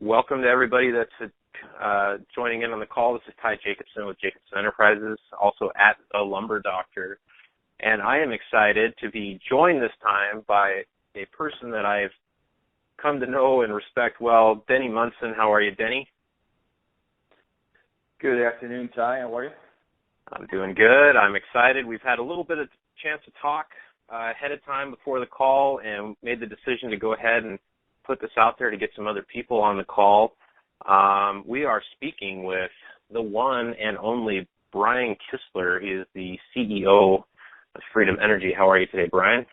welcome to everybody that's joining in on the call. This is Ty Jacobson with Jacobson Enterprises, also at The Lumber Doctor. And I am excited to be joined this time by a person that I've come to know and respect well, Denny Munson. How are you, Denny? Good afternoon, Ty. How are you? I'm doing good. I'm excited. We've had a little bit of chance to talk ahead of time before the call and made the decision to go ahead and put this out there to get some other people on the call. We are speaking with the one and only Brian Kistler. He is the CEO of Freedom Energy. How are you today, Brian?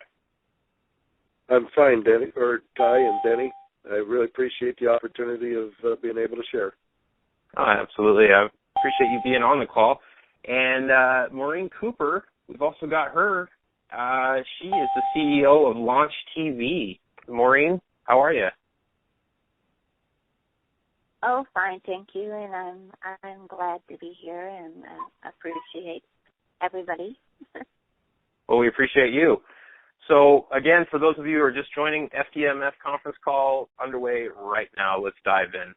I'm fine, Denny, or Ty and Denny. I really appreciate the opportunity of being able to share. Oh, absolutely. I appreciate you being on the call. And Maureen Cooper, we've also got her. She is the CEO of LaunchTV. Maureen, how are you? Oh, fine, thank you, and I'm glad to be here and appreciate everybody. Well, we appreciate you. So, again, for those of you who are just joining, FDMF conference call underway right now. Let's dive in.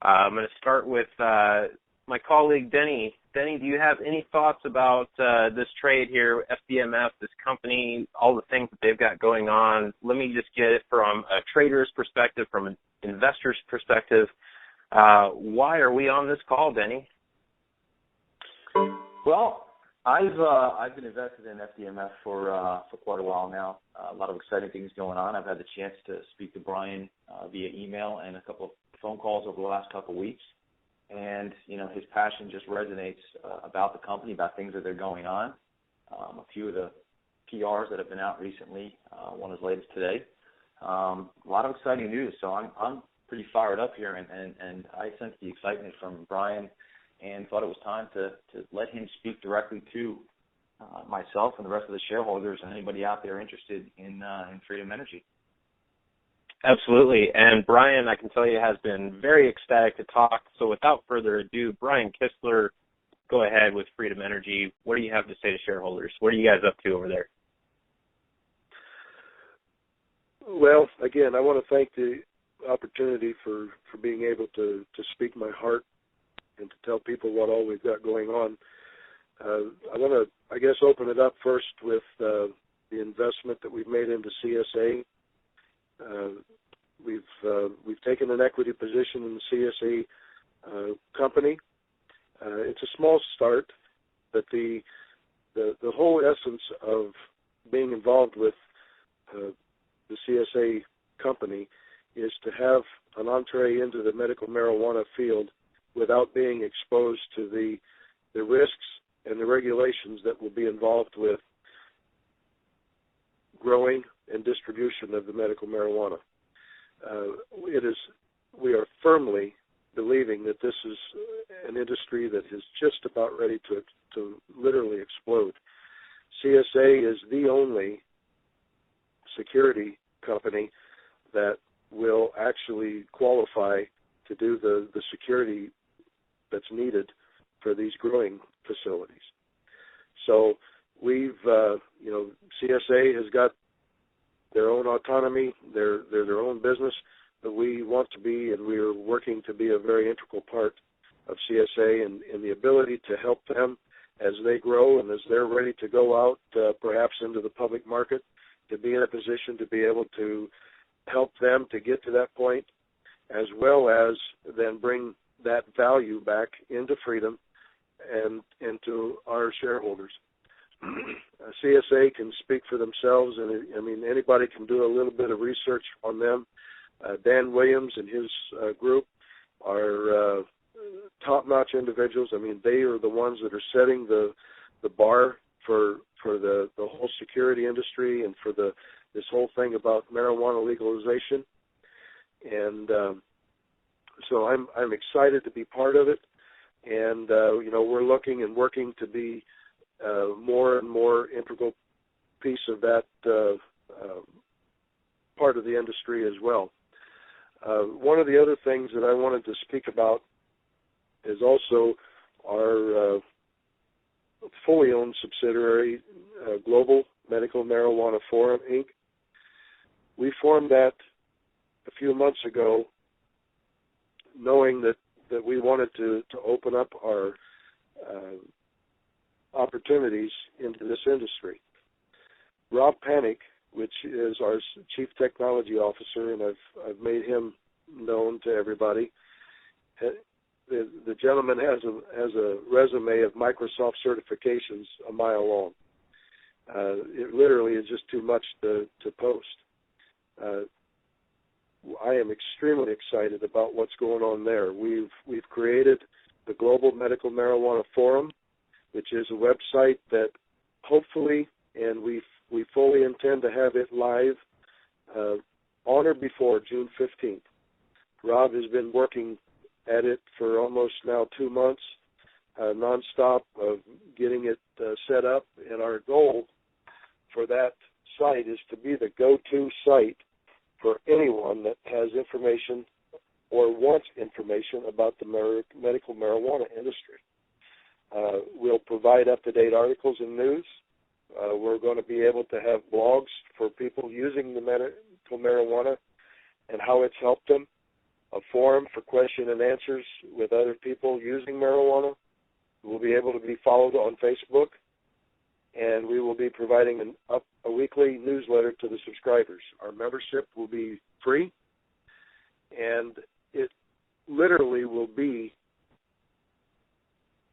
I'm going to start with my colleague, Denny. Denny, do you have any thoughts about this trade here, FDMF, this company, all the things that they've got going on? Let me just get it from a trader's perspective, from an investor's perspective. Why are we on this call, Denny? Well, I've been invested in FDMF for quite a while now. A lot of exciting things going on. I've had the chance to speak to Brian via email and a couple of phone calls over the last couple of weeks. And, you know, his passion just resonates about the company, about things that are going on. A few of the PRs that have been out recently, one as late as today. A lot of exciting news. So I'm pretty fired up here, and I sense the excitement from Brian and thought it was time to let him speak directly to myself and the rest of the shareholders and anybody out there interested in Freedom Energy. Absolutely. And Brian, I can tell you, has been very ecstatic to talk. So without further ado, Brian Kistler, go ahead with Freedom Energy. What do you have to say to shareholders? What are you guys up to over there? Well, again, I want to thank the opportunity for being able to speak my heart and to tell people what all we've got going on. I want to, I guess, open it up first with the investment that we've made into CSA. We've taken an equity position in the CSA company. It's a small start, but the whole essence of being involved with the CSA company is to have an entree into the medical marijuana field without being exposed to the risks and the regulations that will be involved with growing and distribution of the medical marijuana. We are firmly believing that this is an industry that is just about ready to literally explode. CSA is the only security company that will actually qualify to do the security that's needed for these growing facilities. So we've, CSA has got their own autonomy, they're their own business, but we want to be, and we are working to be a very integral part of CSA and the ability to help them as they grow and as they're ready to go out, perhaps into the public market, to be in a position to be able to help them to get to that point, as well as then bring that value back into Freedom and into our shareholders. CSA can speak for themselves, and I mean, anybody can do a little bit of research on them. Dan Williams and his group are top-notch individuals. I mean, they are the ones that are setting the bar for the whole security industry and for this whole thing about marijuana legalization. And so I'm excited to be part of it. And we're looking and working to be more and more integral piece of that part of the industry as well. One of the other things that I wanted to speak about is also our fully owned subsidiary, Global Medical Marijuana Forum, Inc. We formed that a few months ago knowing that we wanted to open up our opportunities into this industry. Rob Panic, which is our Chief Technology Officer, and I've made him known to everybody. The gentleman has a resume of Microsoft certifications a mile long. It literally is just too much to post. I am extremely excited about what's going on there. We've created the Global Medical Marijuana Forum, which is a website that hopefully, and we fully intend to have it live on or before June 15th. Rob has been working at it for almost now 2 months, nonstop of getting it set up, and our goal for that site is to be the go-to site for anyone that has information or wants information about the medical marijuana industry. We'll provide up-to-date articles and news. We're going to be able to have blogs for people using the medical marijuana and how it's helped them, a forum for question and answers with other people using marijuana. We'll be able to be followed on Facebook, and we will be providing a weekly newsletter to the subscribers. Our membership will be free, and it literally will be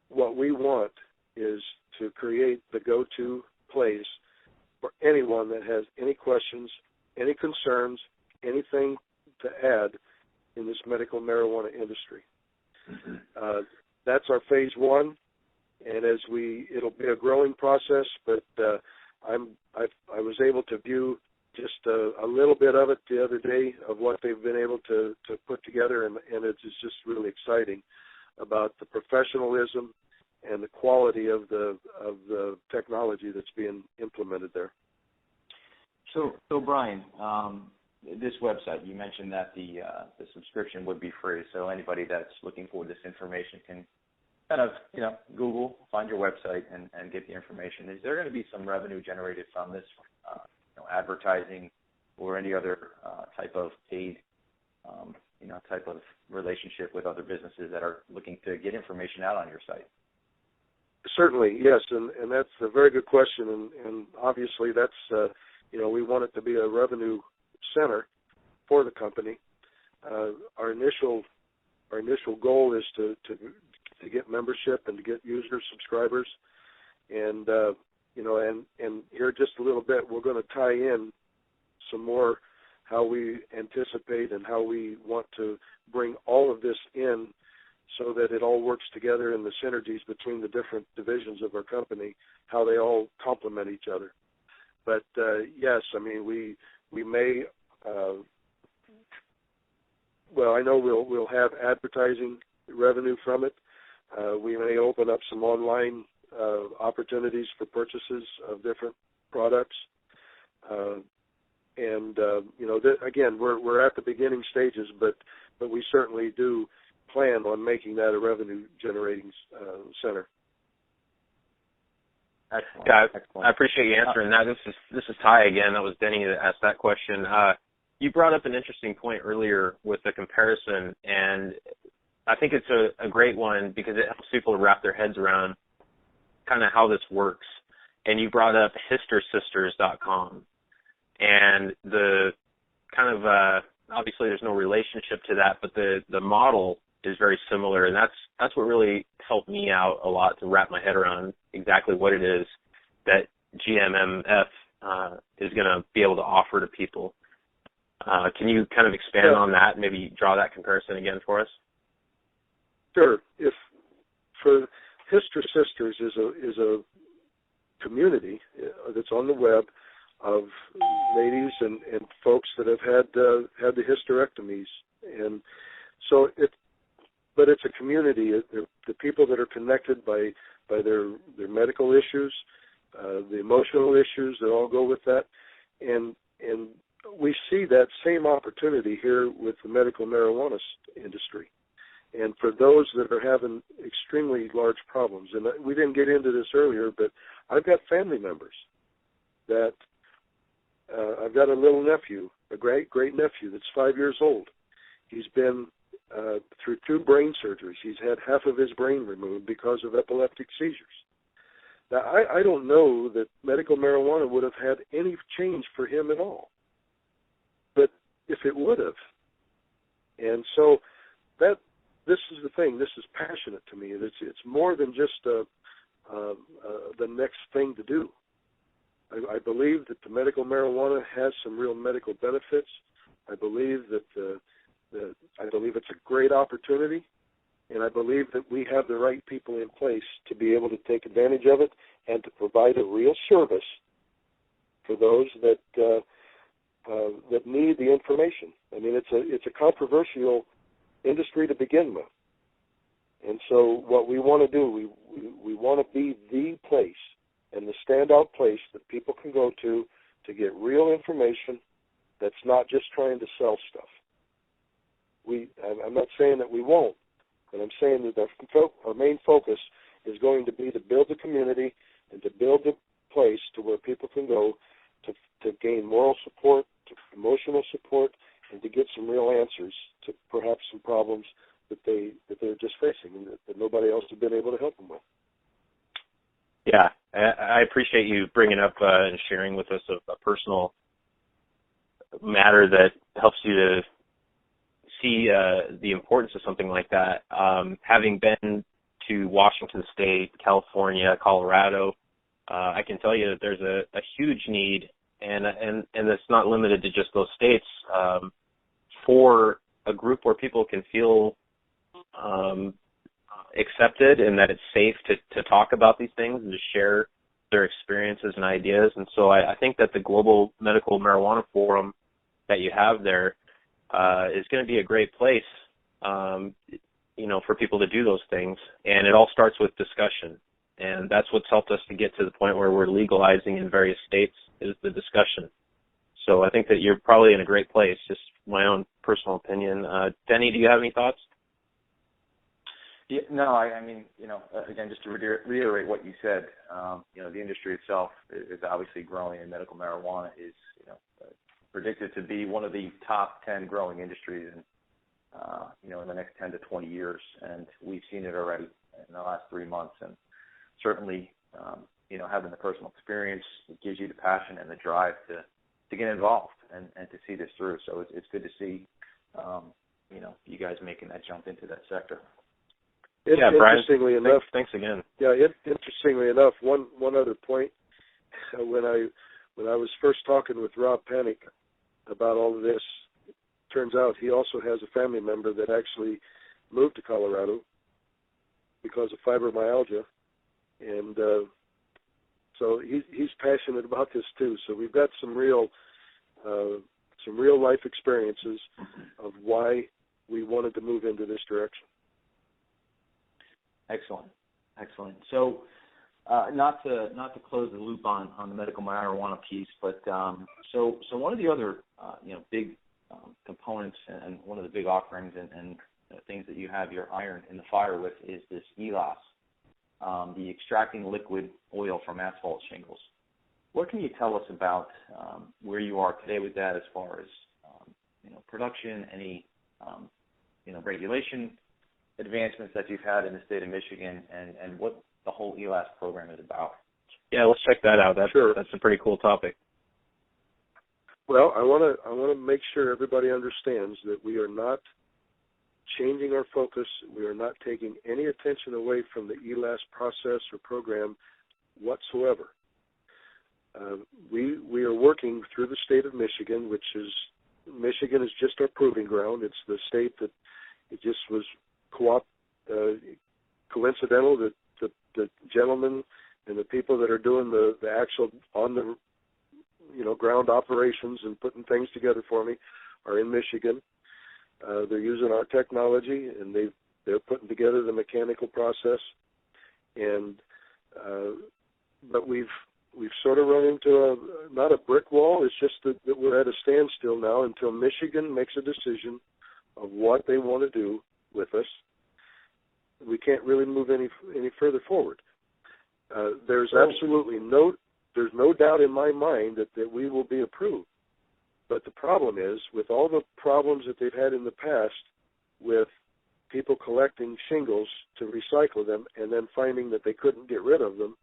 what we want is to create the go-to place for anyone that has any questions, any concerns, anything to add in this medical marijuana industry. That's our phase one, and it'll be a growing process, but I was able to view just a little bit of it the other day of what they've been able to put together, and it's just really exciting about the professionalism and the quality of the technology that's being implemented there. So Brian, this website, you mentioned that the subscription would be free, so anybody that's looking for this information can kind of, Google, find your website, and get the information. Is there going to be some revenue generated from this, advertising or any other type of paid, type of relationship with other businesses that are looking to get information out on your site? Certainly, yes, and that's a very good question, and obviously that's, we want it to be a revenue center for the company. Our initial goal is to get membership and to get users, subscribers, and and here just a little bit, we're going to tie in some more how we anticipate and how we want to bring all of this in so that it all works together in the synergies between the different divisions of our company, how they all complement each other. But yes, I mean, we may, I know we'll have advertising revenue from it. We may open up some online opportunities for purchases of different products. Again, we're at the beginning stages, but we certainly do plan on making that a revenue-generating center. Excellent. Yeah, Excellent. I appreciate you answering that. This is Ty again. That was Denny that asked that question. You brought up an interesting point earlier with the comparison, and I think it's a great one because it helps people to wrap their heads around kind of how this works. And you brought up histersisters.com, and the kind of obviously there's no relationship to that, but the model is very similar, and that's what really helped me out a lot to wrap my head around exactly what it is that GMMF is going to be able to offer to people. Can you kind of expand on that and maybe draw that comparison again for us? Sure. If for Hister Sisters is a community that's on the web of ladies and folks that have had the hysterectomies, and so but it's a community. The people that are connected by their medical issues, the emotional issues that all go with that, and we see that same opportunity here with the medical marijuana industry. And for those that are having extremely large problems, and we didn't get into this earlier, but I've got family members that I've got a little nephew, a great nephew that's 5 years old. He's been through 2 brain surgeries. He's had half of his brain removed because of epileptic seizures. Now, I don't know that medical marijuana would have had any change for him at all. But if it would have, and so this is the thing. This is passionate to me. It's more than just the next thing to do. I believe that the medical marijuana has some real medical benefits. I believe that I believe it's a great opportunity, and I believe that we have the right people in place to be able to take advantage of it and to provide a real service for those that need the information. I mean, it's a controversial industry to begin with, and so what we want to do, we want to be the place and the standout place that people can go to get real information that's not just trying to sell stuff. I'm not saying that we won't, but I'm saying that our main focus is going to be to build a community and to build a place to where people can go to gain moral support, to emotional support, and to get some real answers to perhaps some problems that they're just facing and that nobody else has been able to help them with. Yeah, I appreciate you bringing up and sharing with us a personal matter that helps you to see the importance of something like that. Having been to Washington State, California, Colorado, I can tell you that there's a huge need, and it's not limited to just those states, for a group where people can feel accepted and that it's safe to talk about these things and to share their experiences and ideas. And so I think that the Global Medical Marijuana Forum that you have there is going to be a great place, for people to do those things. And it all starts with discussion. And that's what's helped us to get to the point where we're legalizing in various states is the discussion. So I think that you're probably in a great place, just my own personal opinion. Denny, do you have any thoughts? Yeah, no, I mean, again, just to reiterate what you said, the industry itself is obviously growing, and medical marijuana is, predicted to be one of the top 10 growing industries in the next 10 to 20 years, and we've seen it already in the last 3 months. And certainly, having the personal experience, it gives you the passion and the drive to get involved and to see this through. So it's good to see, you guys making that jump into that sector. Yeah, Brian, interestingly enough, thanks again. Yeah, interestingly enough, one other point. When I was first talking with Rob Panic about all of this, turns out he also has a family member that actually moved to Colorado because of fibromyalgia, and so he's passionate about this too. So we've got some real life experiences of why we wanted to move into this direction. Excellent. So, not to close the loop on the medical marijuana piece, but so one of the other big components and one of the big offerings and things that you have your iron in the fire with is this ELAS, the extracting liquid oil from asphalt shingles. What can you tell us about where you are today with that, as far as production, any regulation advancements that you've had in the state of Michigan, and what the whole ELAS program is about? Yeah, let's check that out. Sure. That's a pretty cool topic. Well, I want to make sure everybody understands that we are not changing our focus. We are not taking any attention away from the ELAS process or program whatsoever. We are working through the state of Michigan, Michigan is just our proving ground. It's the state that it just was coincidental that the gentlemen and the people that are doing the actual on the ground operations and putting things together for me are in Michigan. They're using our technology, and they're putting together the mechanical process. And but we've sort of run into not a brick wall. It's just that we're at a standstill now until Michigan makes a decision of what they want to do with us. We can't really move any further forward. There's absolutely there's no doubt in my mind that we will be approved. But the problem is, with all the problems that they've had in the past with people collecting shingles to recycle them and then finding that they couldn't get rid of them,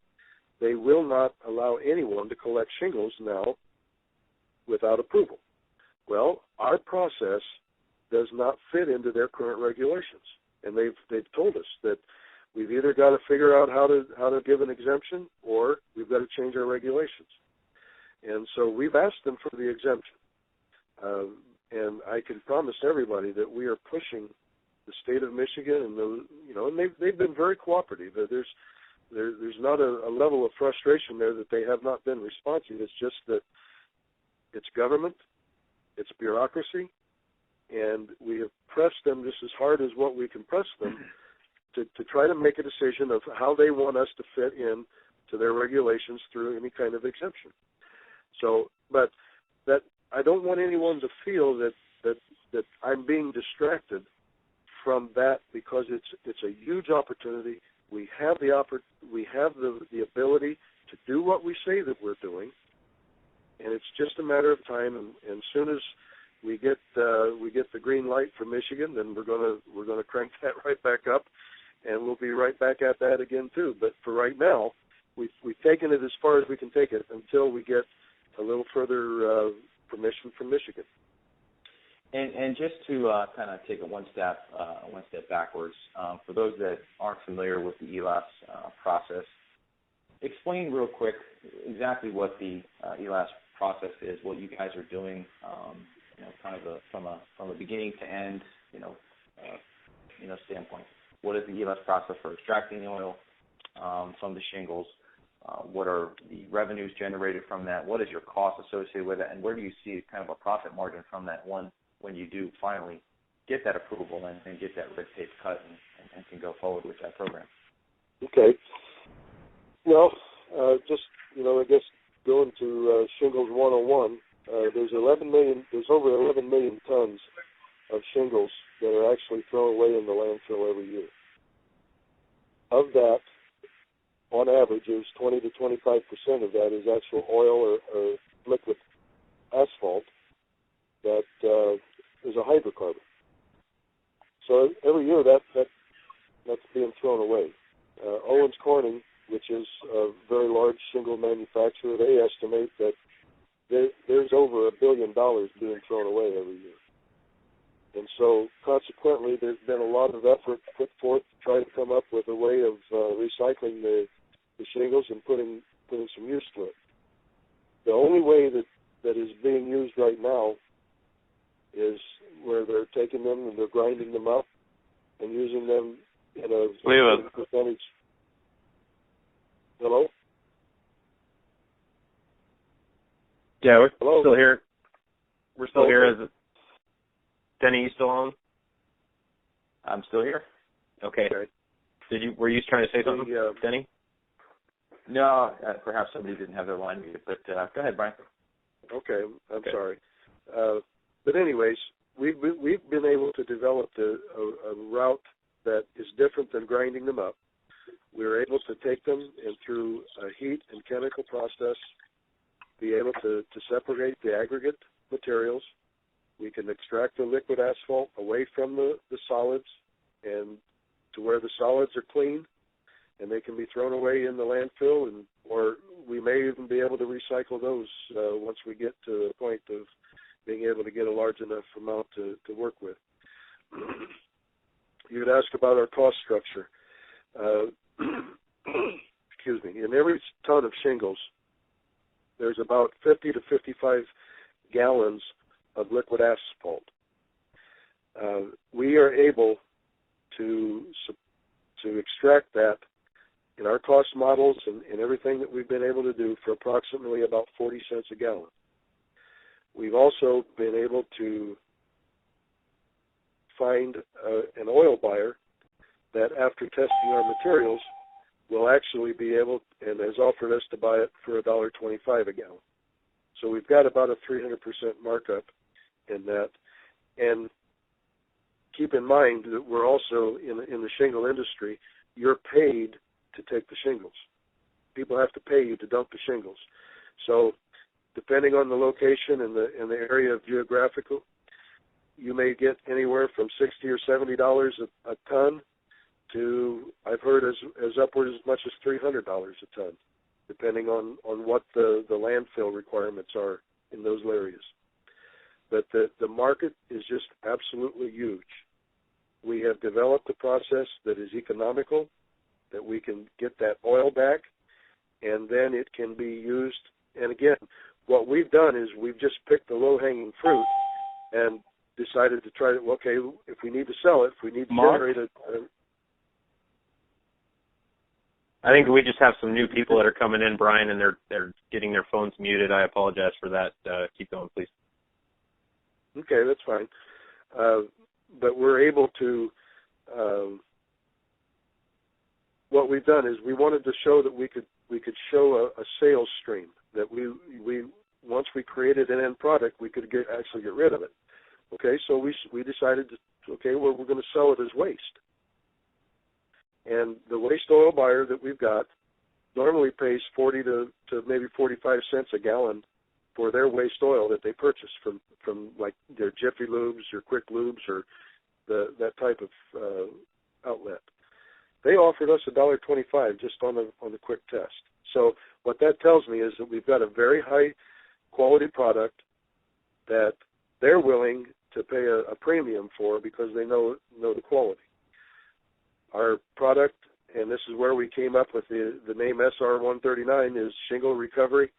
they will not allow anyone to collect shingles now without approval. Well, our process does not fit into their current regulations, and they've told us that we've either got to figure out how to give an exemption, or we've got to change our regulations. And so we've asked them for the exemption, and I can promise everybody that we are pushing the state of Michigan, and they've been very cooperative. There's not a level of frustration there that they have not been responsive. It's just that it's government, it's bureaucracy, and we have pressed them just as hard as what we can press them to try to make a decision of how they want us to fit in to their regulations through any kind of exemption. So, but that I don't want anyone to feel that I'm being distracted from that, because it's a huge opportunity. We have the ability to do what we say that we're doing, and it's just a matter of time. And as soon as we get the green light from Michigan, then we're gonna crank that right back up, and we'll be right back at that again too. But for right now, we've taken it as far as we can take it until we get a little further permission from Michigan. And just to kind of take it one step backwards, for those that aren't familiar with the ELAS process, explain real quick exactly what the ELAS process is, what you guys are doing, kind of from a beginning to end, standpoint. What is the ELAS process for extracting the oil from the shingles? What are the revenues generated from that? What is your cost associated with it? And where do you see kind of a profit margin from that when you do finally get that approval and get that red tape cut and can go forward with that program? Okay. Well, I guess going to Shingles 101, there's over 11 million tons of shingles that are actually thrown away in the landfill every year. Of that, on average, is 20 to 25% of that is actual oil or liquid asphalt that is a hydrocarbon. So every year that's being thrown away. Owens Corning, which is a very large shingle manufacturer, they estimate that there's over $1 billion being thrown away every year. And so, consequently, there's been a lot of effort put forth to try to come up with a way of recycling the shingles and putting some use to it. The only way that is being used right now is where they're taking them and they're grinding them up and using them in a percentage. Hello? Yeah, we're Hello? still here. We're still Okay. here. Denny, you still on? I'm still here. Okay. Were you trying to say something, Denny? No, perhaps somebody didn't have their line muted, but go ahead, Brian. Okay, I'm sorry. But anyways, we've been able to develop a route that is different than grinding them up. We're able to take them and through a heat and chemical process, be able to separate the aggregate materials. We can extract the liquid asphalt away from the solids and to where the solids are clean, and they can be thrown away in the landfill, or we may even be able to recycle those once we get to the point of being able to get a large enough amount to work with. You had asked about our cost structure. Excuse me. In every ton of shingles, there's about 50 to 55 gallons of liquid asphalt. We are able to extract that in our cost models and everything that we've been able to do for approximately about 40 cents a gallon. We've also been able to find an oil buyer that, after testing our materials, will actually be able and has offered us to buy it for $1.25 a gallon. So we've got about a 300% markup in that. And keep in mind that we're also in the shingle industry. You're paid to take the shingles. People have to pay you to dump the shingles. So depending on the location and the area of geographical, you may get anywhere from $60 or $70 a ton to, I've heard, as upward as much as $300 a ton, depending on what the landfill requirements are in those areas. But the market is just absolutely huge. We have developed a process that is economical, that we can get that oil back, and then it can be used. And again, what we've done is we've just picked the low-hanging fruit and decided to try to, okay, if we need to sell it, if we need to generate it. I think we just have some new people that are coming in, Brian, and they're getting their phones muted. I apologize for that. Keep going, please. Okay, that's fine. But we're able to, what we've done is we wanted to show that we could show a sales stream, that we once we created an end product, we could actually get rid of it. Okay, so we decided to, okay, well, we're going to sell it as waste. And the waste oil buyer that we've got normally pays 40 to maybe 45 cents a gallon for their waste oil that they purchase from like their Jiffy Lubes or Quick Lubes or that type of outlet. They offered us $1.25 just on the quick test. So what that tells me is that we've got a very high quality product that they're willing to pay a premium for because they know the quality. Our product, and this is where we came up with the name SR139, is Shingle Recovery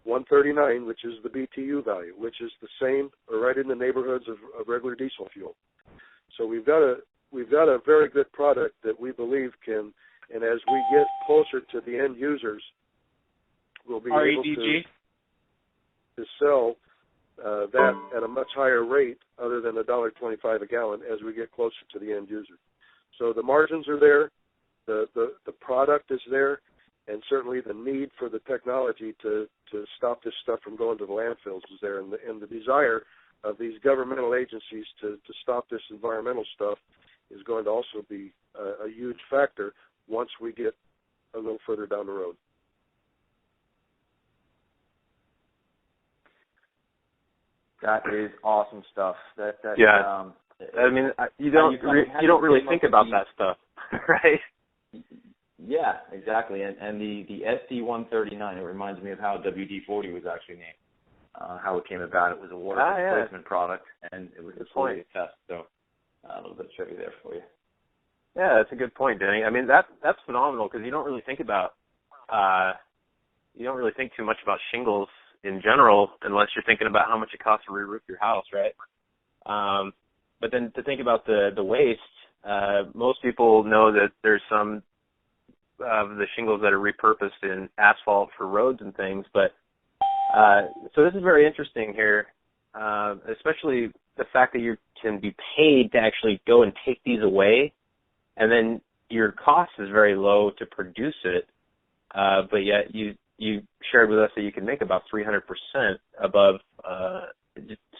139, which is the BTU value, which is the same or right in the neighborhoods of regular diesel fuel. So we've got a very good product that we believe can, and as we get closer to the end users, we'll be able to sell that at a much higher rate other than $1.25 a gallon as we get closer to the end user. So the margins are there, the product is there, and certainly the need for the technology to stop this stuff from going to the landfills is there, and the desire of these governmental agencies to stop this environmental stuff is going to also be a huge factor once we get a little further down the road. That is awesome stuff. Yeah. I mean, you don't really think about that stuff, right? Yeah, exactly. And the SD139, it reminds me of how WD-40 was actually named, how it came about. It was a water replacement product, and it was a fully test. So a little bit of trivia there for you. Yeah, that's a good point, Denny. I mean, that's phenomenal because you don't really think too much about shingles in general unless you're thinking about how much it costs to re-roof your house, right? But then to think about the waste, most people know that there's some of the shingles that are repurposed in asphalt for roads and things. But so this is very interesting here, especially the fact that you can be paid to actually go and take these away, and then your cost is very low to produce it, but yet you shared with us that you can make about 300% above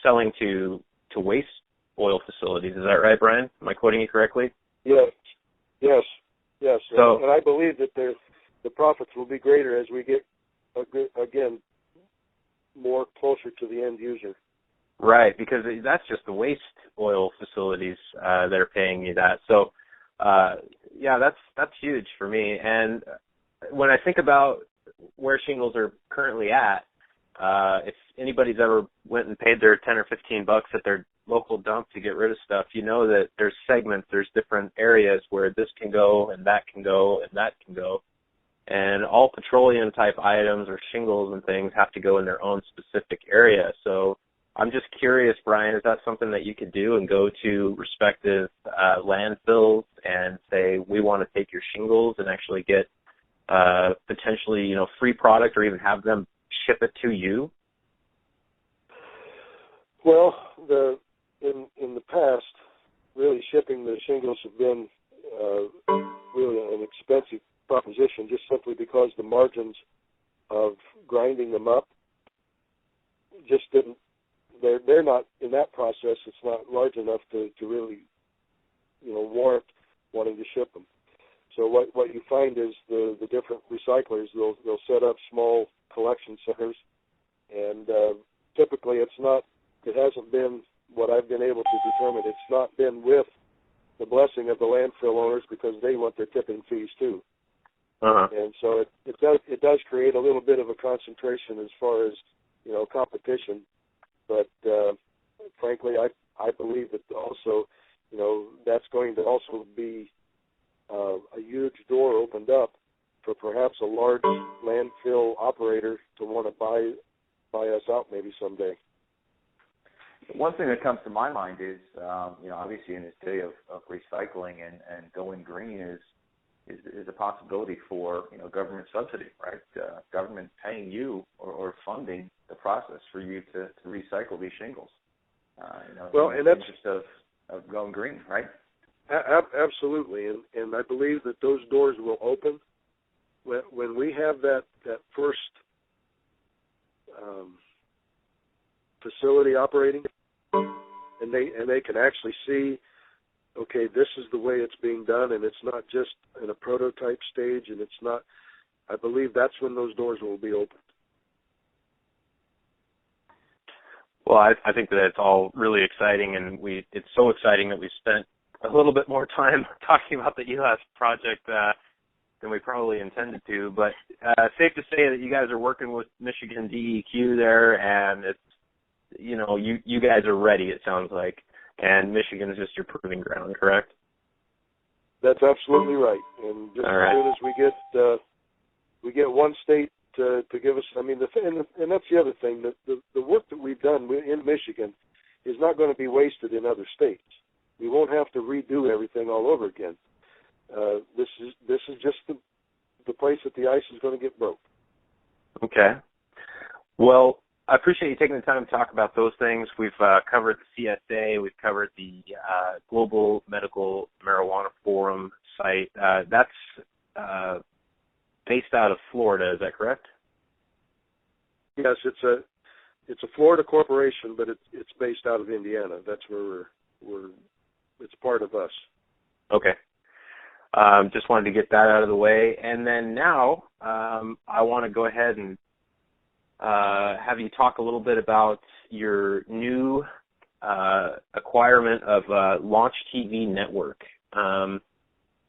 selling to waste oil facilities. Is that right, Brian? Am I quoting you correctly? Yes. So, and I believe that the profits will be greater as we get, again, more closer to the end user. Right, because that's just the waste oil facilities that are paying you that. So, yeah, that's huge for me. And when I think about where shingles are currently at, if anybody's ever went and paid their $10 or $15 at their local dump to get rid of stuff, you know that there's segments, there's different areas where this can go and that can go and that can go. And all petroleum type items or shingles and things have to go in their own specific area. So I'm just curious, Brian, is that something that you could do and go to respective landfills and say, we want to take your shingles and actually get potentially, free product or even have them ship it to you? Well, in the past, really shipping the shingles have been really an expensive proposition, just simply because the margins of grinding them up just didn't. They're not in that process. It's not large enough to really, warrant wanting to ship them. So what you find is the different recyclers, they'll set up small collection centers, and typically it hasn't been what I've been able to determine, it's not been with the blessing of the landfill owners because they want their tipping fees too. And so it does create a little bit of a concentration as far as, competition. But frankly, I believe that also, that's going to also be a huge door opened up for perhaps a large landfill operator to want to buy us out maybe someday. One thing that comes to my mind is, obviously in this day of recycling and going green is a possibility for, government subsidy, right? Government paying you or funding the process for you to recycle these shingles. Well, in and the that's interest of going green, right? Absolutely, and I believe that those doors will open when we have that first facility operating, and they can actually see, okay, this is the way it's being done, and it's not just in a prototype stage, and it's not. I believe that's when those doors will be opened. Well, I think that it's all really exciting, and it's so exciting that we spent a little bit more time talking about the ELAS project than we probably intended to. But safe to say that you guys are working with Michigan DEQ there, and it's, you guys are ready, it sounds like, and Michigan is just your proving ground, correct? That's absolutely right. And just as soon as we get one state to give us, and that's the other thing, that the work that we've done in Michigan is not going to be wasted in other states. We won't have to redo everything all over again. This is just the place that the ice is going to get broke. Okay. Well, I appreciate you taking the time to talk about those things. We've covered the CSA. We've covered the Global Medical Marijuana Forum site. That's based out of Florida. Is that correct? Yes, it's a Florida corporation, but it's based out of Indiana. That's where it's part of us. Okay. Just wanted to get that out of the way. And then now I want to go ahead and have you talk a little bit about your new acquirement of LaunchTV Network.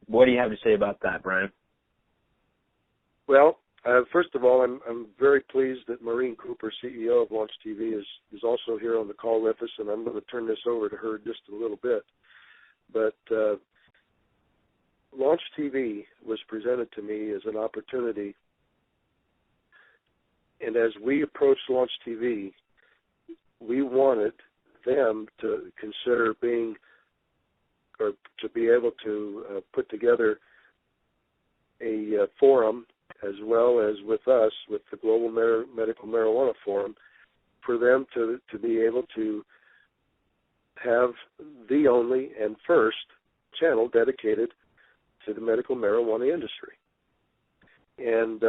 What do you have to say about that, Brian? Well, first of all, I'm very pleased that Maureen Cooper, CEO of LaunchTV, is also here on the call with us, and I'm going to turn this over to her just a little bit. But LaunchTV was presented to me as an opportunity, and as we approached LaunchTV, we wanted them to consider being, or to be able to put together a forum, as well as with us, with the Global Medical Marijuana Forum, for them to be able to have the only and first channel dedicated to the medical marijuana industry. And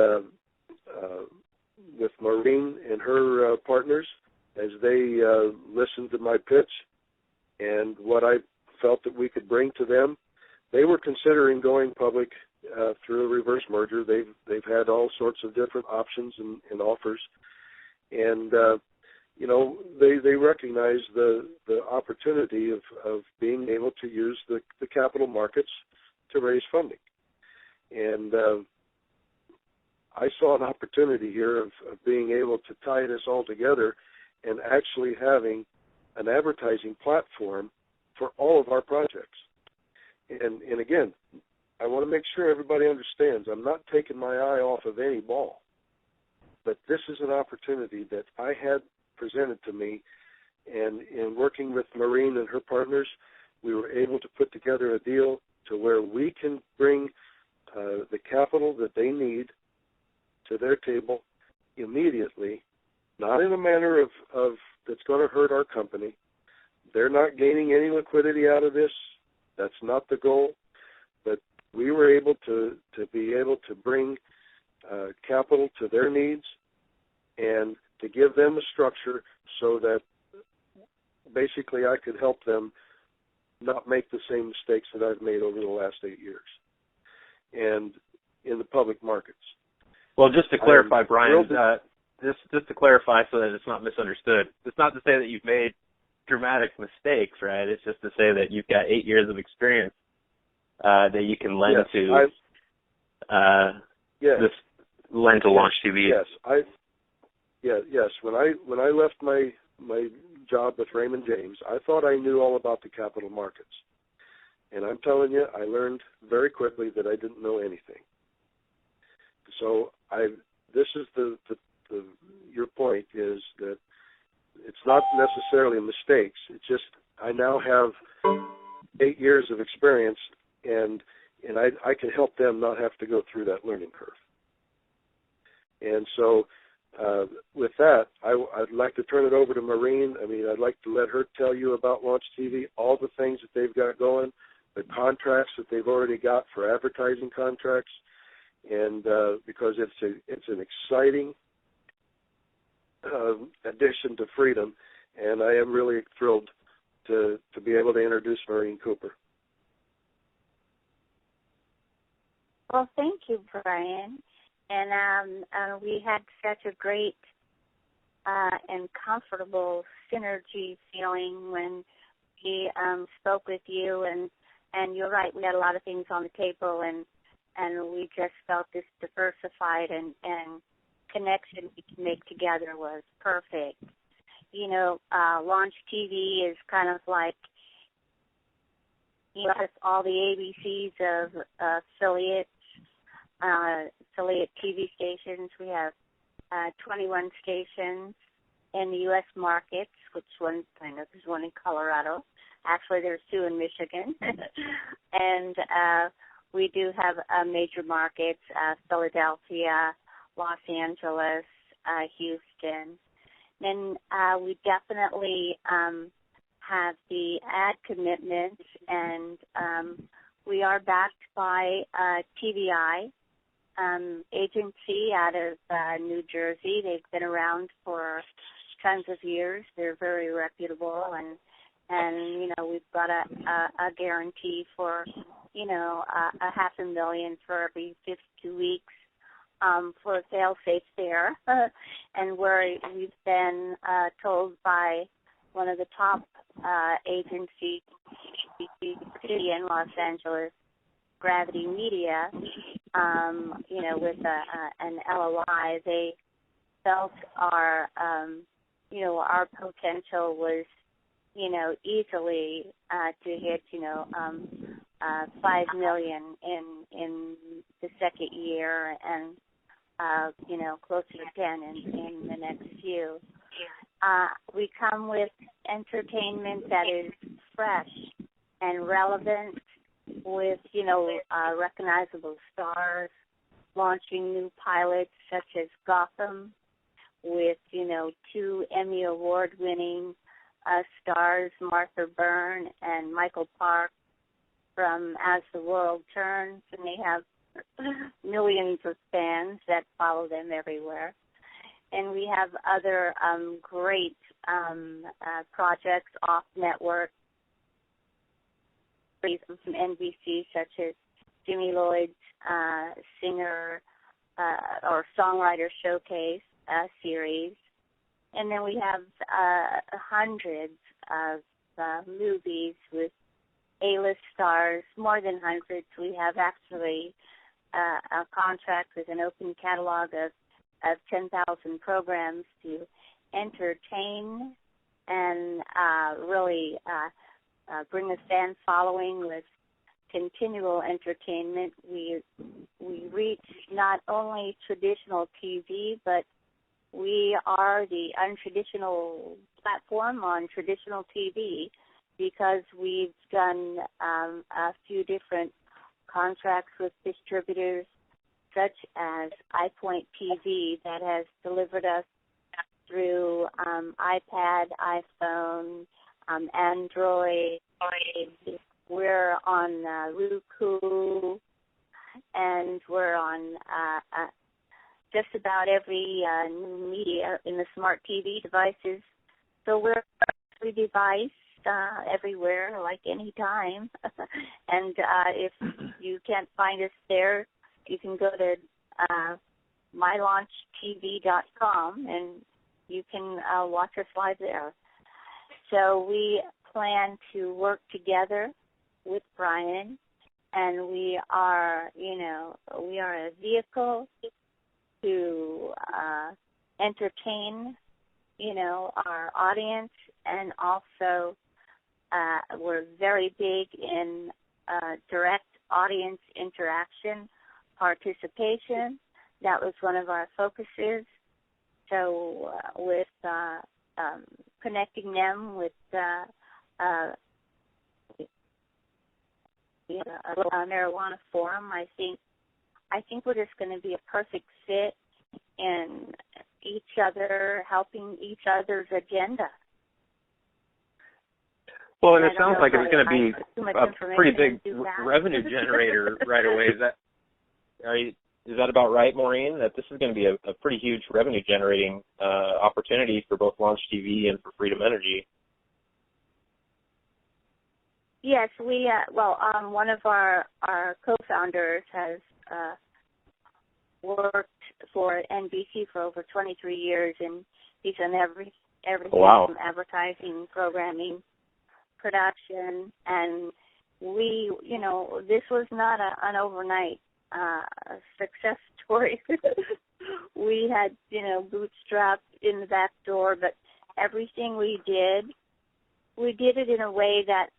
with Maureen and her partners, as they listened to my pitch and what I felt that we could bring to them, they were considering going public through a reverse merger. They've had all sorts of different options and offers, and they recognize the opportunity of being able to use the capital markets to raise funding. And I saw an opportunity here of being able to tie this all together and actually having an advertising platform for all of our projects. And again, I want to make sure everybody understands I'm not taking my eye off of any ball, but this is an opportunity that I had presented to me, and in working with Maureen and her partners, we were able to put together a deal to where we can bring the capital that they need to their table immediately, not in a manner of that's going to hurt our company. They're not gaining any liquidity out of this. That's not the goal. But we were able to be able to bring capital to their needs and to give them a structure so that basically I could help them not make the same mistakes that I've made over the last 8 years and in the public markets. Well, just to clarify, Brian, just to clarify so that it's not misunderstood, it's not to say that you've made dramatic mistakes, right? It's just to say that you've got 8 years of experience that you can lend to this lend to LaunchTV. Yes. When I left my job with Raymond James, I thought I knew all about the capital markets, and I'm telling you, I learned very quickly that I didn't know anything. So this is your point is that it's not necessarily mistakes. It's just I now have 8 years of experience, and I can help them not have to go through that learning curve. And so with that, I'd like to turn it over to Maureen. I mean, I'd like to let her tell you about LaunchTV, all the things that they've got going, the contracts that they've already got for advertising contracts, and because it's an exciting addition to Freedom, and I am really thrilled to be able to introduce Maureen Cooper. Well, thank you, Brian. And we had such a great and comfortable synergy feeling when we spoke with you. And you're right, we had a lot of things on the table, and we just felt this diversified and connection we could make together was perfect. You know, LaunchTV is kind of like, you know, all the ABCs of affiliate TV stations. We have 21 stations in the U.S. markets, which one, I know there's one in Colorado. Actually, there's 2 in Michigan. And we do have major markets, Philadelphia, Los Angeles, Houston. Then we definitely have the ad commitments, and we are backed by TVI agency out of New Jersey. They've been around for tons of years. They're very reputable, and you know, we've got a guarantee for, you know, $500,000 for every 52 weeks for a fail-safe there. And we've been told by one of the top agencies in Los Angeles, Gravity Media, you know, with an LOI, they felt our, you know, our potential was, you know, easily to hit, you know, $5 million in the second year, and you know, closer to 10 in the next few. We come with entertainment that is fresh and relevant, with, you know, recognizable stars, launching new pilots such as Gotham, with, you know, 2 Emmy Award-winning stars, Martha Byrne and Michael Park, from As the World Turns, and they have millions of fans that follow them everywhere. And we have other great projects off network from NBC, such as Jimmy Lloyd's Singer or Songwriter Showcase series. And then we have hundreds of movies with A-list stars, more than hundreds. We have actually a contract with an open catalog of 10,000 programs to entertain and really bring a fan following with continual entertainment. We reach not only traditional TV, but we are the untraditional platform on traditional TV, because we've done a few different contracts with distributors such as iPoint TV that has delivered us through iPad, iPhone, Android. We're on Roku, and we're on just about every new media in the smart TV devices. So we're every device, everywhere, like any time. And if you can't find us there, you can go to mylaunchtv.com and you can watch us live there. so we plan to work together with Brian, and we are a vehicle to entertain, our audience, and also we're very big in direct audience interaction, participation. That was one of our focuses. So with connecting them with a marijuana forum, I think we're just going to be a perfect fit in each other, helping each other's agenda. Well, and it sounds like it's going to be a pretty big revenue generator right away. Is that about right, Maureen? That this is going to be a pretty huge revenue generating opportunity for both LaunchTV and for Freedom Energy. Yes, we one of our co-founders has worked for NBC for over 23 years, and he's done everything from advertising, programming, production, and we, this was not an overnight success story. We had, bootstrapped in the back door, but everything we did it in a way that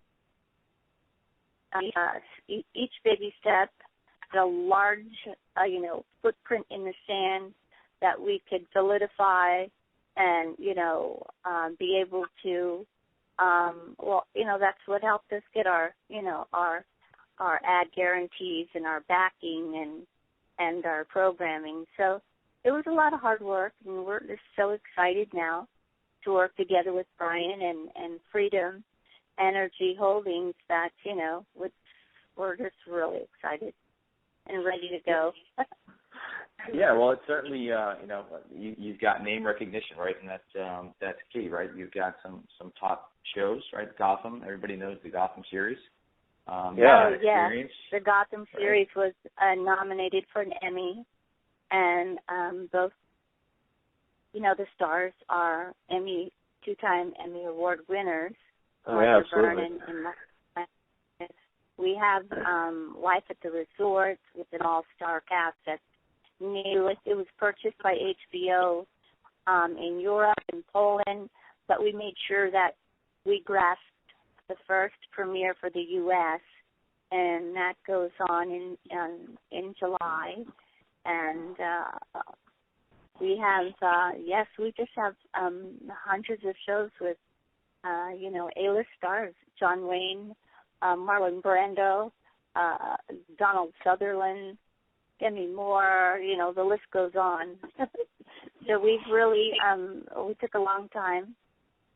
each baby step had a large, footprint in the sand that we could solidify and, be able to, that's what helped us get our ad guarantees and our backing and our programming. So it was a lot of hard work, and we're just so excited now to work together with Brian and Freedom Energy Holdings that, we're just really excited and ready to go. Yeah, well, it's certainly, you've got name recognition, right? And that's key, right? You've got some top shows, right? Gotham, everybody knows the Gotham series. The Gotham series was nominated for an Emmy, and both, the stars are two-time Emmy Award winners. Absolutely. We have Life at the Resort with an all-star cast that's new. It was purchased by HBO in Europe and Poland, but we made sure that we grasped the first premiere for the U.S., and that goes on in July. And we have, we just have hundreds of shows with, A-list stars, John Wayne, Marlon Brando, Donald Sutherland, Demi Moore, the list goes on. So we've really, we took a long time.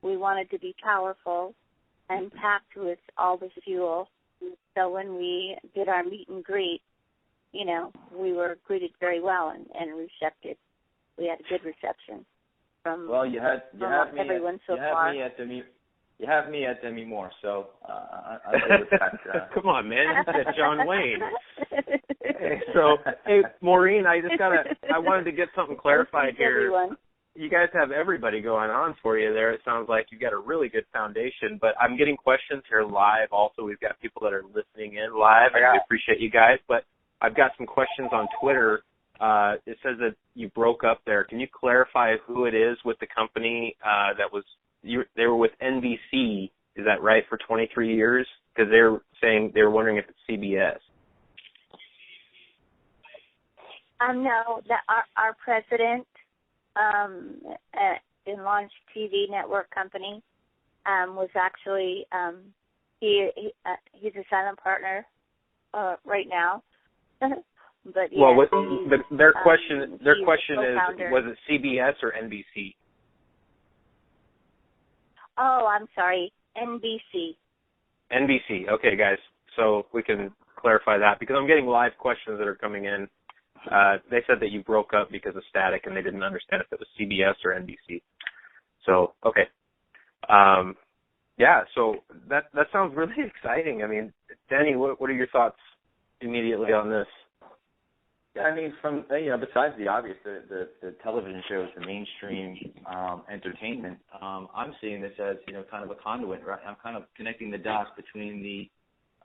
We wanted to be powerful and packed with all the fuel. So when we did our meet and greet, we were greeted very well and receptive. We had a good reception from everyone so far. You have me at Demi Moore, so I'll go with that. Come on, man. You said John Wayne. Hey, Maureen, I wanted to get something clarified here. Everyone. You guys have everybody going on for you there. It sounds like you've got a really good foundation, but I'm getting questions here live. Also, we've got people that are listening in live, and we appreciate you guys, but I've got some questions on Twitter. It says that you broke up there. Can you clarify who it is with the company that was they were with NBC, is that right, for 23 years? Because they were wondering if it's CBS. No, our president in LaunchTV network company was actually he's a silent partner right now. But yes, their question is, was it CBS or NBC? Oh, I'm sorry, NBC. NBC. Okay, guys. So we can clarify that because I'm getting live questions that are coming in. They said that you broke up because of static and they didn't understand if it was CBS or NBC. So, okay. So that sounds really exciting. I mean, Danny, what are your thoughts immediately on this? Yeah, I mean, from besides the obvious, the television shows, the mainstream entertainment, I'm seeing this as kind of a conduit, right? I'm kind of connecting the dots between the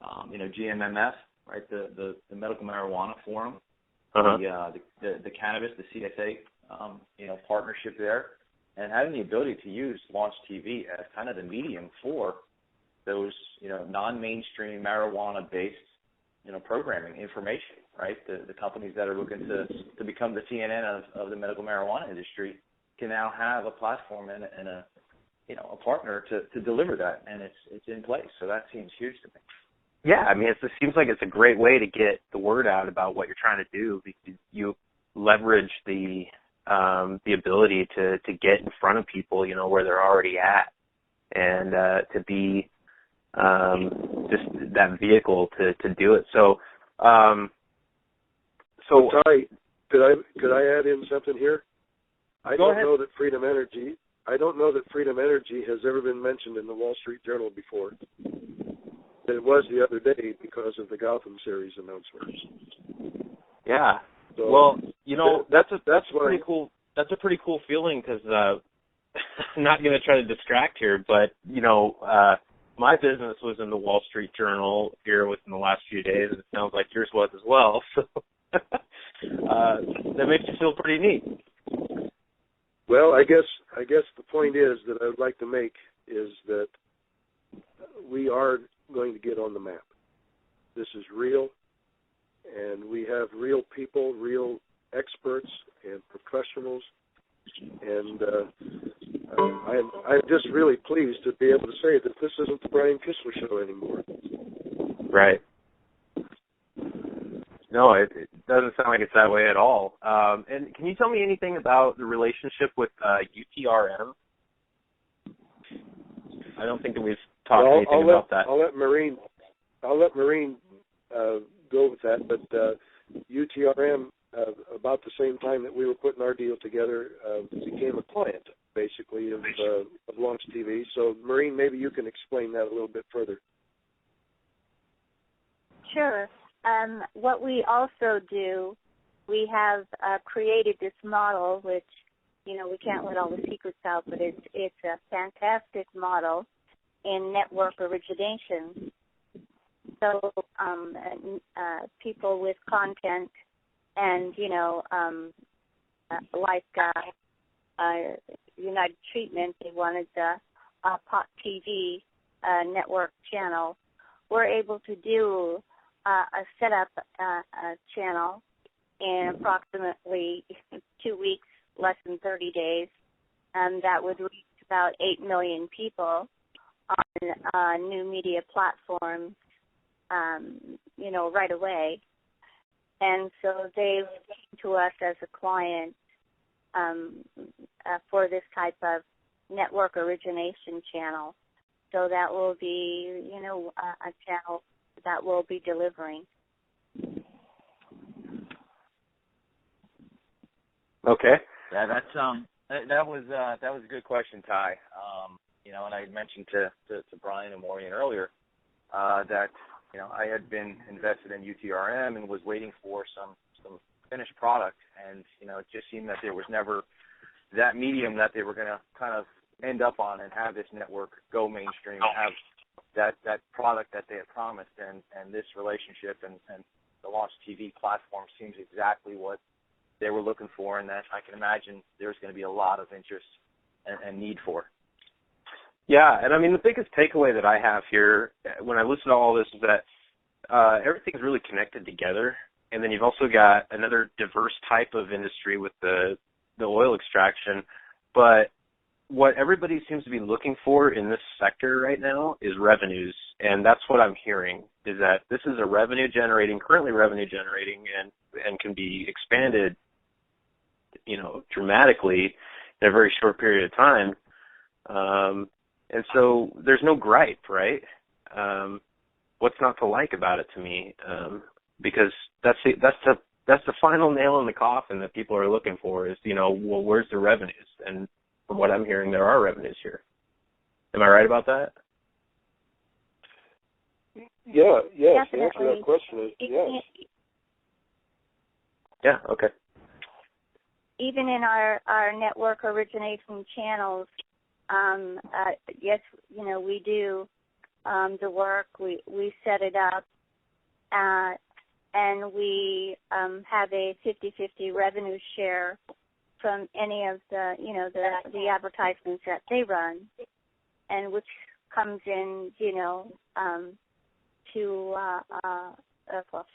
GMMF, right, the medical marijuana forum, the cannabis, the CSA, partnership there, and having the ability to use LaunchTV as kind of the medium for those non-mainstream marijuana-based programming information, right? The companies that are looking to become the CNN of the medical marijuana industry can now have a platform and a partner to deliver that, and it's in place. So that seems huge to me. Yeah, I mean, it seems like it's a great way to get the word out about what you're trying to do, because you leverage the ability to get in front of people, where they're already at, and to be just that vehicle to do it. So, Ty, could I add in something here? I don't know that Freedom Energy has ever been mentioned in the Wall Street Journal before. It was the other day because of the Gotham series announcements. Yeah. So well, that's a pretty cool feeling, because I'm not going to try to distract here, but my business was in the Wall Street Journal here within the last few days, and it sounds like yours was as well. So that makes you feel pretty neat. Well, I guess the point is that I would like to make is that we are going to get on the map. This is real, and we have real people, real experts and professionals, and I'm just really pleased to be able to say that this isn't the Brian Kistler Show anymore. Right. No, it doesn't sound like it's that way at all. And can you tell me anything about the relationship with UTRM? I don't think that we've talked anything about that. I'll let Maureen go with that, but UTRM, about the same time that we were putting our deal together, became a client, basically, of LaunchTV. So, Maureen, maybe you can explain that a little bit further. Sure. What we also do, we have created this model, which, we can't let all the secrets out, but it's a fantastic model in network origination. So people with content and, like United Treatment, they wanted the Pop TV network channel. We're able to do set up a channel in approximately 2 weeks, less than 30 days, and that would reach about 8 million people on new media platforms, right away. And so they came to us as a client for this type of network origination channel. So that will be, a channel that will be delivering. Okay. Yeah, that was a good question, Ty. And I had mentioned to Brian and Maureen earlier that I had been invested in UTRM and was waiting for some finished product, and it just seemed that there was never that medium that they were going to kind of end up on and have this network go mainstream and have that product that they had promised, and this relationship and the LaunchTV platform seems exactly what they were looking for, and that I can imagine there's going to be a lot of interest and need for. Yeah, and I mean, the biggest takeaway that I have here when I listen to all this is that everything's really connected together, and then you've also got another diverse type of industry with the oil extraction, but what everybody seems to be looking for in this sector right now is revenues, and that's what I'm hearing, is that this is currently revenue generating, and can be expanded, dramatically in a very short period of time. And so there's no gripe, right? What's not to like about it to me? Because that's the final nail in the coffin that people are looking for is, well, where's the revenues? And from what I'm hearing, there are revenues here. Am I right about that? Yeah, yes. Definitely. The answer to that question is yes. Yeah, okay. Even in our network origination channels, yes, we do the work. We set it up, and we have a 50-50 revenue share from any of the the advertisements that they run, and which comes in to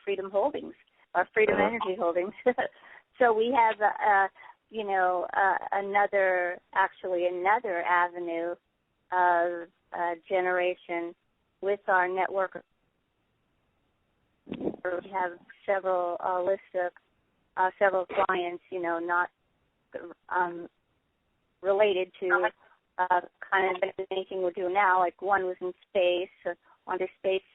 Freedom Holdings or Freedom Energy Holdings. So we have another avenue of generation with our network. We have several list of several clients, not related to kind of anything we're doing now. Like one was in space, wanted a space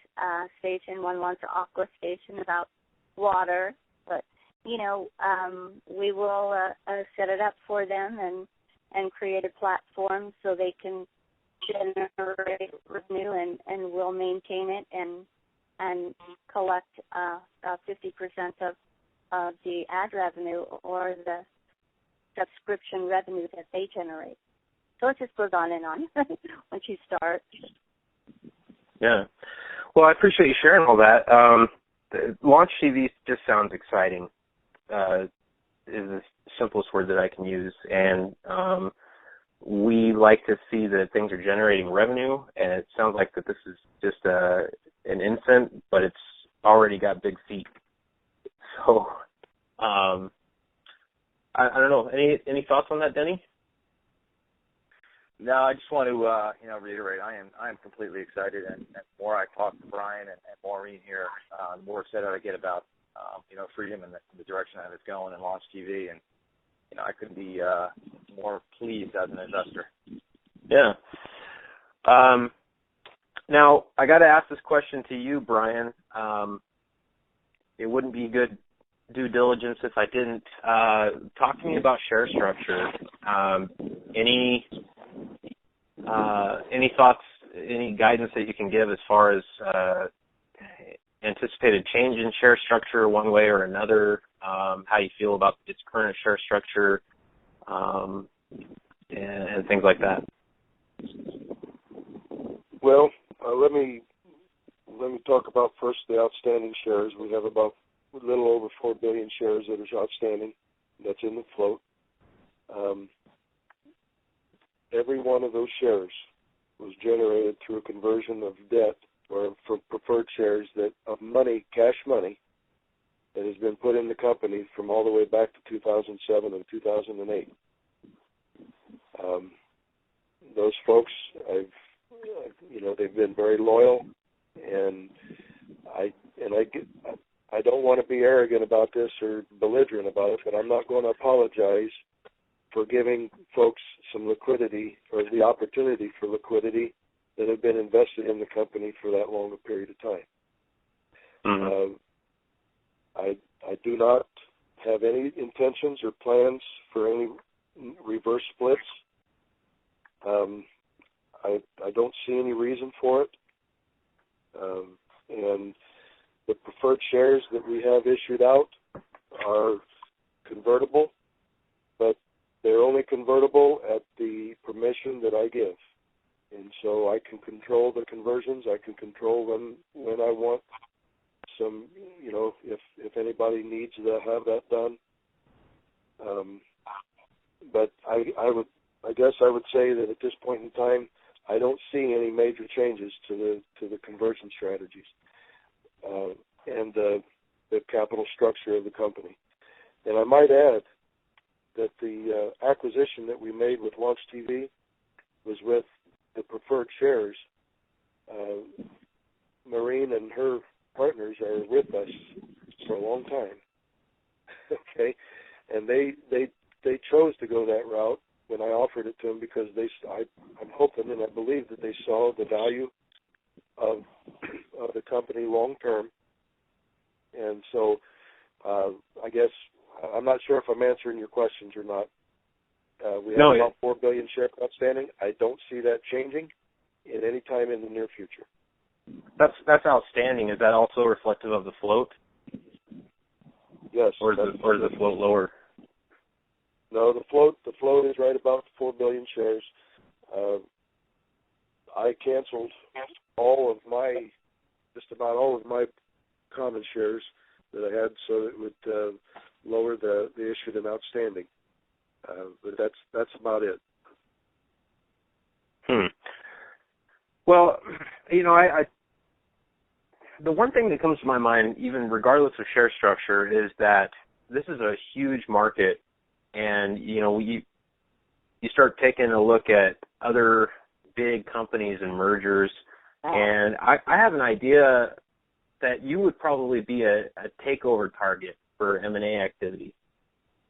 station. One wants an aqua station about water. But we will set it up for them and create a platform so they can generate revenue, and we'll maintain it and collect 50% of the ad revenue or the subscription revenue that they generate. So it just goes on and on once you start. Yeah. Well, I appreciate you sharing all that. LaunchTV just sounds exciting. Is the simplest word that I can use. And we like to see that things are generating revenue, and it sounds like that this is just an infant, but it's already got big feet. So I don't know. Any thoughts on that, Denny? No, I just want to reiterate. I am completely excited, and the more I talk to Brian and Maureen here, the more excited I get about Freedom and the direction that it's going and LaunchTV, and I couldn't be more pleased as an investor. Yeah. Now I got to ask this question to you, Brian. It wouldn't be good due diligence if I didn't. Talk to me about share structure. Any thoughts, any guidance that you can give as far as anticipated change in share structure one way or another, how you feel about its current share structure, and things like that? Well, let me talk about first the outstanding shares. We have about a little over 4 billion shares that are outstanding. That's in the float. Every one of those shares was generated through a conversion of debt or from preferred shares of money, cash money, that has been put in the company from all the way back to 2007 and 2008. Those folks, they've been very loyal, and I don't want to be arrogant about this or belligerent about it, but I'm not going to apologize for giving folks some liquidity or the opportunity for liquidity that have been invested in the company for that long a period of time. Mm-hmm. I do not have any intentions or plans for any reverse splits. I don't see any reason for it. And the preferred shares that we have issued out are convertible, but they're only convertible at the permission that I give. And so I can control the conversions. I can control when I want some, if anybody needs to have that done. But I guess I would say that at this point in time, I don't see any major changes to the conversion strategies and the capital structure of the company. And I might add that the acquisition that we made with LaunchTV was with the preferred shares. Maureen and her partners are with us for a long time. Okay, and they chose to go that route when I offered it to them because I'm hoping and I believe that they saw the value of the company long term. And so I guess I'm not sure if I'm answering your questions or not. We have about 4 billion shares outstanding. I don't see that changing at any time in the near future. That's outstanding. Is that also reflective of the float? Yes. Or does it float lower? No, the float is right about 4 billion shares. I canceled just about all of my common shares that I had, so it would lower the issued and outstanding. But that's about it. Well, I the one thing that comes to my mind, even regardless of share structure, is that this is a huge market, and you start taking a look at other big companies and mergers, and I have an idea that you would probably be a takeover target for M&A activity.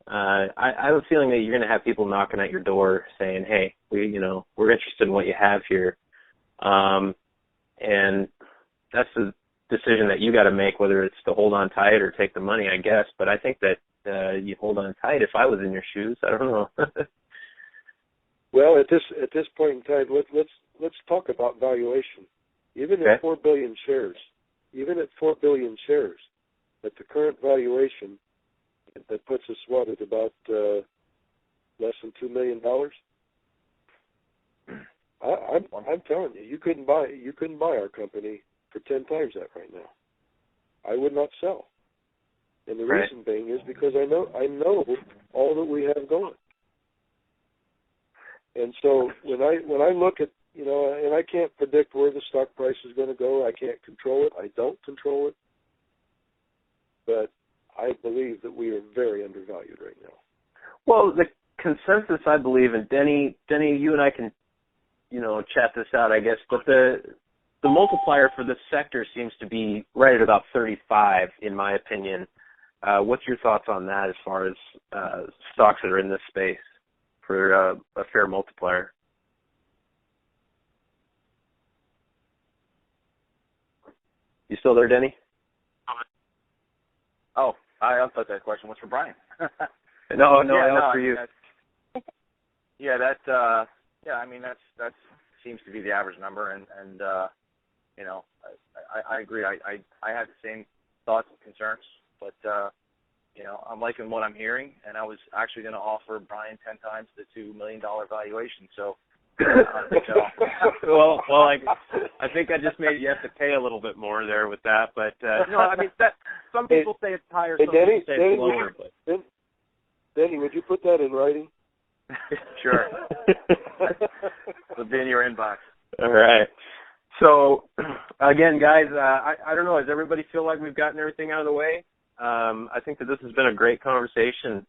I have a feeling that you're going to have people knocking at your door saying, "Hey, we're interested in what you have here," and that's the decision that you got to make, whether it's to hold on tight or take the money, I guess. But I think that you hold on tight. If I was in your shoes, I don't know. Well, at this point in time, let's talk about valuation. Even at 4 billion shares, at the current valuation, that puts us at about less than $2 million. I'm telling you, you couldn't buy our company for 10 times that right now. I would not sell, and the reason being is because I know all that we have going. And so when I look at, and I can't predict where the stock price is going to go. I can't control it. I don't control it. But I believe that we are very undervalued right now. Well, the consensus, I believe, and Denny, you and I can, chat this out, I guess, but the multiplier for this sector seems to be right at about 35, in my opinion. What's your thoughts on that as far as stocks that are in this space for a fair multiplier? You still there, Denny? Oh, I thought that question was for Brian. No, for you. That seems to be the average number, and I agree. I have the same thoughts and concerns, but I'm liking what I'm hearing, and I was actually going to offer Brian 10 times the $2 million valuation. So, well, I think I just made you have to pay a little bit more there with that, but that some people say it's higher, some people say it's lower. But Denny, would you put that in writing? Sure. It'll be in your inbox. All right. So, again, guys, I don't know. Does everybody feel like we've gotten everything out of the way? I think that this has been a great conversation.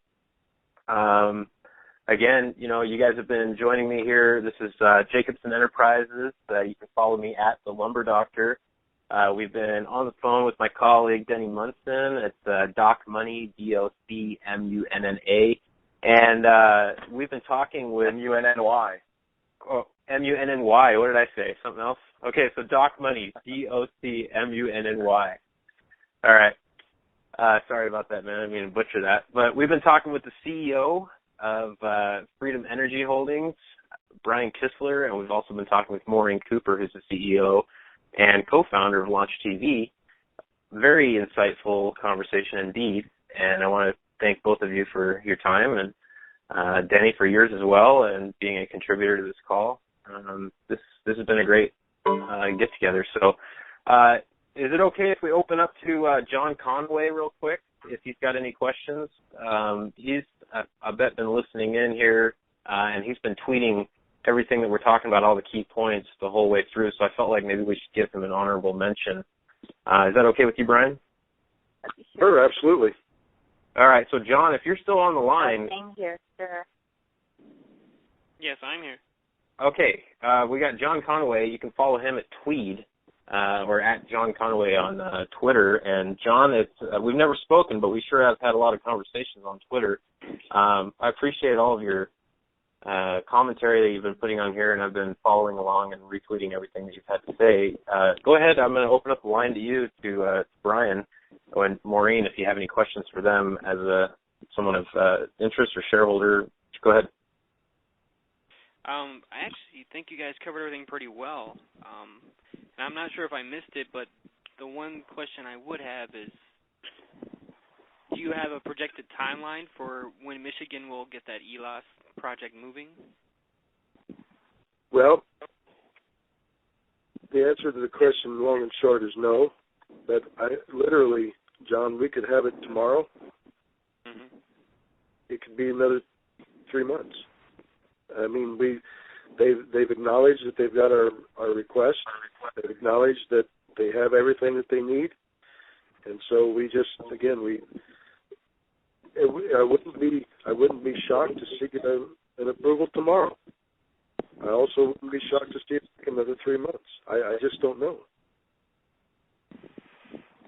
Again, you guys have been joining me here. This is Jacobson Enterprises. You can follow me at The Lumber Doctor. We've been on the phone with my colleague, Denny Munson. It's Doc Money, DOCMUNNA. And we've been talking with MUNNY. Oh, MUNNY. What did I say? Something else? Okay, so Doc Money, DOCMUNNY. All right. Sorry about that, man. I didn't mean to butcher that. But we've been talking with the CEO of Freedom Energy Holdings, Brian Kistler, and we've also been talking with Maureen Cooper, who's the CEO and co-founder of LaunchTV. Very insightful conversation indeed, and I want to thank both of you for your time, and Denny for yours as well, and being a contributor to this call. This has been a great get-together. So is it okay if we open up to John Conway real quick, if he's got any questions? He's, I bet, been listening in here, and he's been tweeting everything that we're talking about, all the key points the whole way through, so I felt like maybe we should give him an honorable mention. Is that okay with you, Brian? Sure, absolutely. All right, so John, if you're still on the line. I'm here, sir. Yes, I'm here. Okay, we got John Conway. You can follow him at Tweed, or at John Conway on Twitter. And John, we've never spoken, but we sure have had a lot of conversations on Twitter. I appreciate all of your commentary that you've been putting on here, and I've been following along and retweeting everything that you've had to say. Go ahead. I'm going to open up the line to you, to Brian and Maureen, if you have any questions for them as someone of interest or shareholder. Go ahead. I actually think you guys covered everything pretty well. And I'm not sure if I missed it, but the one question I would have is, do you have a projected timeline for when Michigan will get that ELOS project moving? Well, the answer to the question, long and short, is no. But literally, John, we could have it tomorrow. Mm-hmm. It could be another 3 months. I mean, they've acknowledged that they've got our request. They've acknowledged that they have everything that they need, and so we just, again, I wouldn't be shocked to see an approval tomorrow. I also wouldn't be shocked to see it take another 3 months. I just don't know.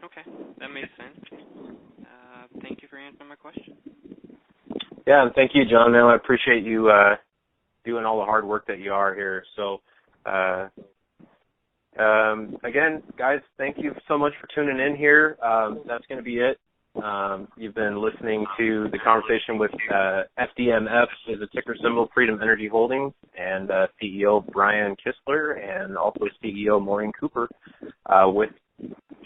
Okay, that makes sense. Thank you for answering my question. Yeah, and thank you, John. Man, I appreciate you doing all the hard work that you are here. So, again, guys, thank you so much for tuning in here. That's going to be it. You've been listening to the conversation with FDMF, is a ticker symbol, Freedom Energy Holdings, and CEO Brian Kistler, and also CEO Maureen Cooper with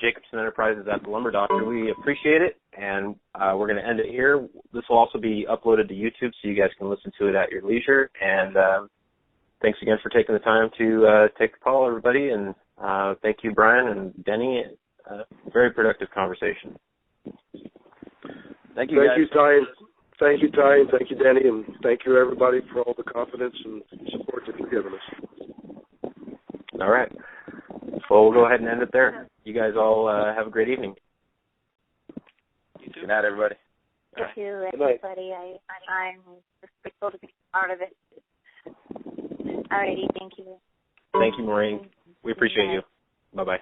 Jacobson Enterprises at the Lumber Doctor. We appreciate it, and we're going to end it here. This will also be uploaded to YouTube, so you guys can listen to it at your leisure. And thanks again for taking the time to take the call, everybody. And thank you, Brian and Denny. Very productive conversation. Thank you, guys. Thank you, Ty. Thank you, Ty, and thank you, Denny, and thank you, everybody, for all the confidence and support that you've given us. All right. Well, we'll go ahead and end it there. You guys all have a great evening. You too. Good night, everybody. Thank you, everybody. I'm just grateful to be part of it. All righty, thank you. Thank you, Maureen. We appreciate you. Bye-bye.